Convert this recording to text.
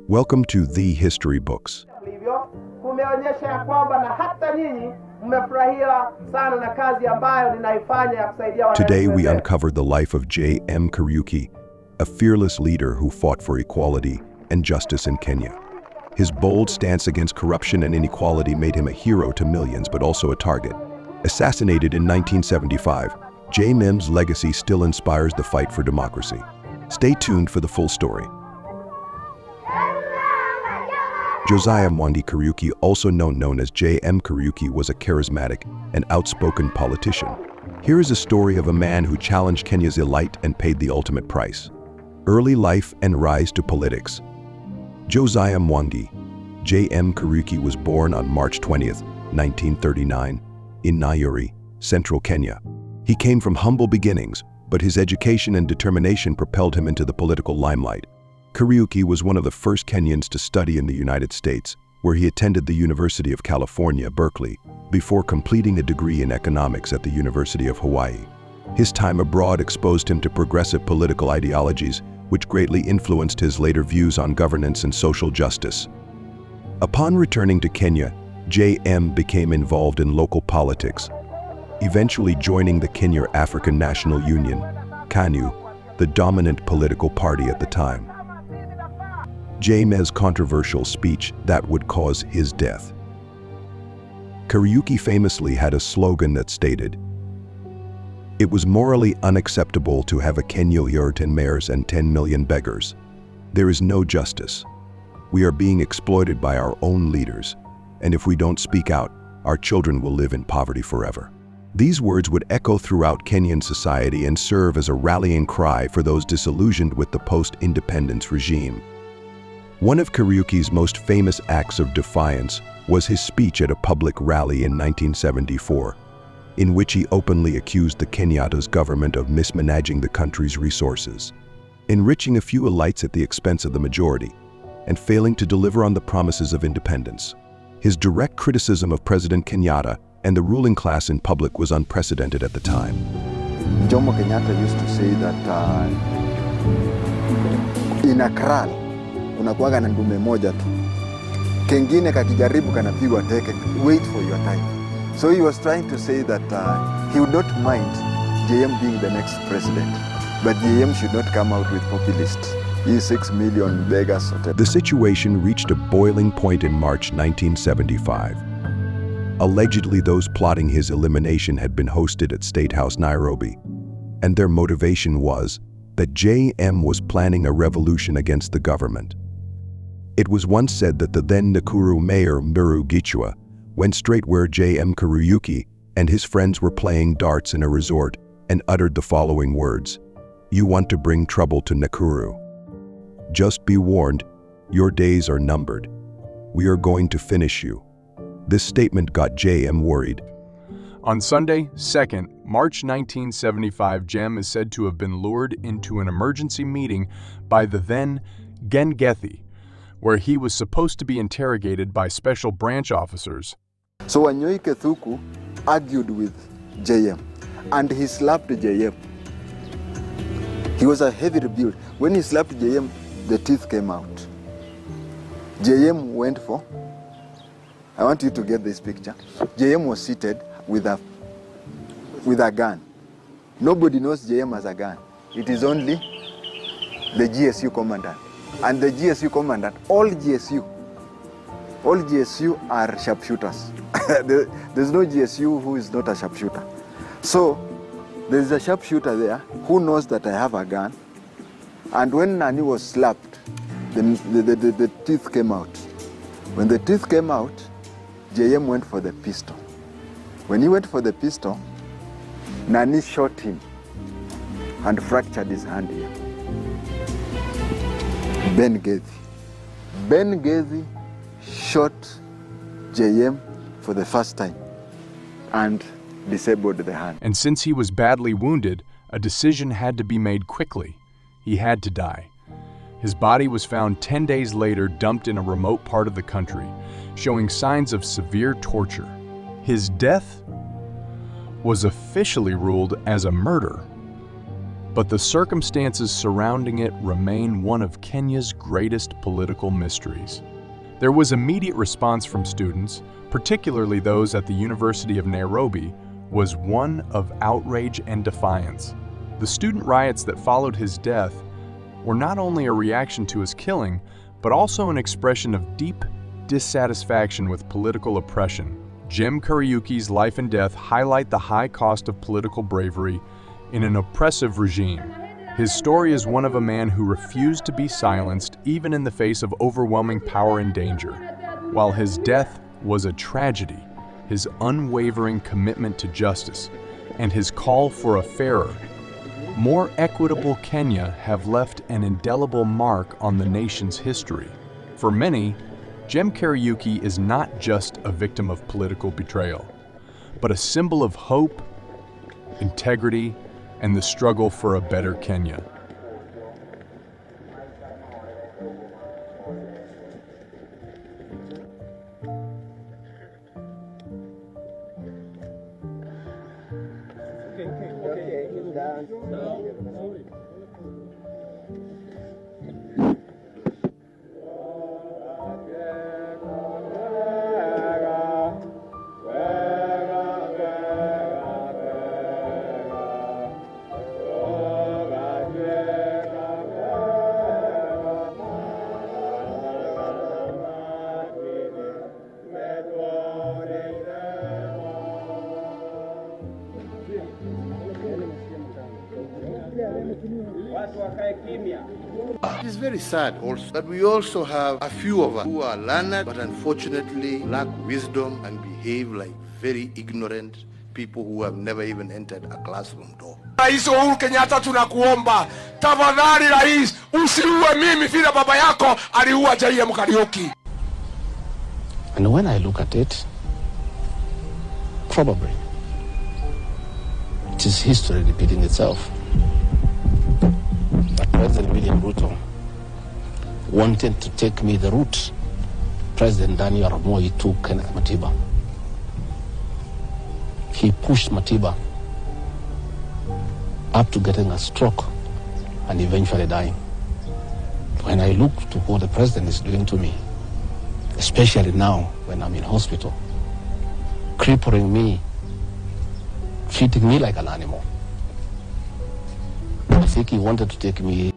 Welcome to The History Books. Hivyo kumeonyesha ya kwamba na hata nyinyi mmefurahia sana na kazi ambayo ninaifanya ya kusaidia wananchi. Today we uncover the life of JM Kariuki, a fearless leader who fought for equality and justice in Kenya. His bold stance against corruption and inequality made him a hero to millions, but also a target. Assassinated in 1975, JM's legacy still inspires the fight for democracy. Stay tuned for the full story. JM Kariuki, also known as JM Kariuki, was a charismatic and outspoken politician. Here is a story of a man who challenged Kenya's elite and paid the ultimate price. Early life and rise to politics. JM Kariuki was born on March 20th, 1939, in Nyeri, central Kenya. He came from humble beginnings, but his education and determination propelled him into the political limelight. Kariuki was one of the first Kenyans to study in the United States, where he attended the University of California, Berkeley, before completing a degree in economics at the University of Hawaii. His time abroad exposed him to progressive political ideologies, which greatly influenced his later views on governance and social justice. Upon returning to Kenya, JM became involved in local politics, eventually joining the Kenya African National Union, KANU, the dominant political party at the time. JM's controversial speech that would cause his death. Kariuki famously had a slogan that stated, "It was morally unacceptable to have a Kenya here 10 mayors and 10 million beggars. There is no justice. We are being exploited by our own leaders, and if we don't speak out, our children will live in poverty forever." These words would echo throughout Kenyan society and serve as a rallying cry for those disillusioned with the post-independence regime. One of Kariuki's most famous acts of defiance was his speech at a public rally in 1974, in which he openly accused the Kenyatta's government of mismanaging the country's resources, enriching a few elites at the expense of the majority, and failing to deliver on the promises of independence. His direct criticism of President Kenyatta and the ruling class in public was unprecedented at the time. Jomo Kenyatta used to say that in a kraal unakuwaga na ndume moja tu, kengine kakijaribu kanapigwa teke, wait for your time. So he was trying to say that he would not mind JM being the next president, but JM should not come out with populists. He 6 million beggars. The situation reached a boiling point in March 1975. Allegedly, those plotting his elimination had been hosted at State House, Nairobi, and their motivation was that JM was planning a revolution against the government. It was once said that the then Nakuru mayor, Mbiru Gichua, went straight where JM Kariuki and his friends were playing darts in a resort and uttered the following words, "You want to bring trouble to Nakuru? Just be warned, your days are numbered. We are going to finish you." This statement got JM worried. On Sunday, 2nd March 1975, JM is said to have been lured into an emergency meeting by the then Gengethi, where he was supposed to be interrogated by special branch officers. So Wanyoi Kethuku argued with JM, and he slapped JM. He was a heavy rebuke. When he slapped JM, the teeth came out. JM went for, I want you to get this picture. JM was seated with a gun. Nobody knows JM has a gun. It is only the GSU commandant. And the GSU commandant, all GSU are sharpshooters. There's no GSU who is not a sharpshooter. So there's a sharpshooter there who knows that I have a gun. And when Nani was slapped, the teeth came out. When the teeth came out, JM went for the pistol. When he went for the pistol, Nani shot him and fractured his hand here. Ben Gethi shot JM for the first time and disabled the hand. And since he was badly wounded, a decision had to be made quickly. He had to die. His body was found 10 days later, dumped in a remote part of the country, showing signs of severe torture. His death was officially ruled as a murder. but the circumstances surrounding it remain one of Kenya's greatest political mysteries. There was immediate response from students, particularly those at the University of Nairobi, was one of outrage and defiance. The student riots that followed his death were not only a reaction to his killing, but also an expression of deep dissatisfaction with political oppression. JM Kariuki's life and death highlight the high cost of political bravery in an oppressive regime. His story is one of a man who refused to be silenced even in the face of overwhelming power and danger. While his death was a tragedy, his unwavering commitment to justice and his call for a fairer, more equitable Kenya have left an indelible mark on the nation's history. For many, JM Kariuki is not just a victim of political betrayal, but a symbol of hope, integrity, and the struggle for a better Kenya. It is very sad also that we also have a few of us who are learned but unfortunately lack wisdom and behave like very ignorant people who have never even entered a classroom door. Rais Uhuru Kenyatta, tunakuomba tafadhali rais, usiue mimi vile baba yako aliua JM Kariuki. And when I look at it, probably it is history repeating itself. But President William Ruto wanted to take me the route President Daniel Arap Moi took Kenneth Matiba. He pushed Matiba up to getting a stroke and eventually dying. When I look to what the president is doing to me, especially now when I'm in hospital, crippling me, treating me like an animal, I think he wanted to take me